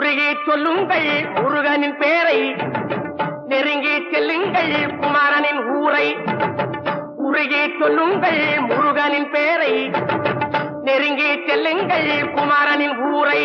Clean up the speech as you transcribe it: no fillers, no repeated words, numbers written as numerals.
உருகி சொல்லுங்கள் முருகனின் பேரை, நெருங்கி செல்லுங்கள் குமாரனின் ஊரை. உருகி சொல்லுங்கள் முருகனின் பேரை, நெருங்கி செல்லுங்கள் குமாரனின் ஊரை.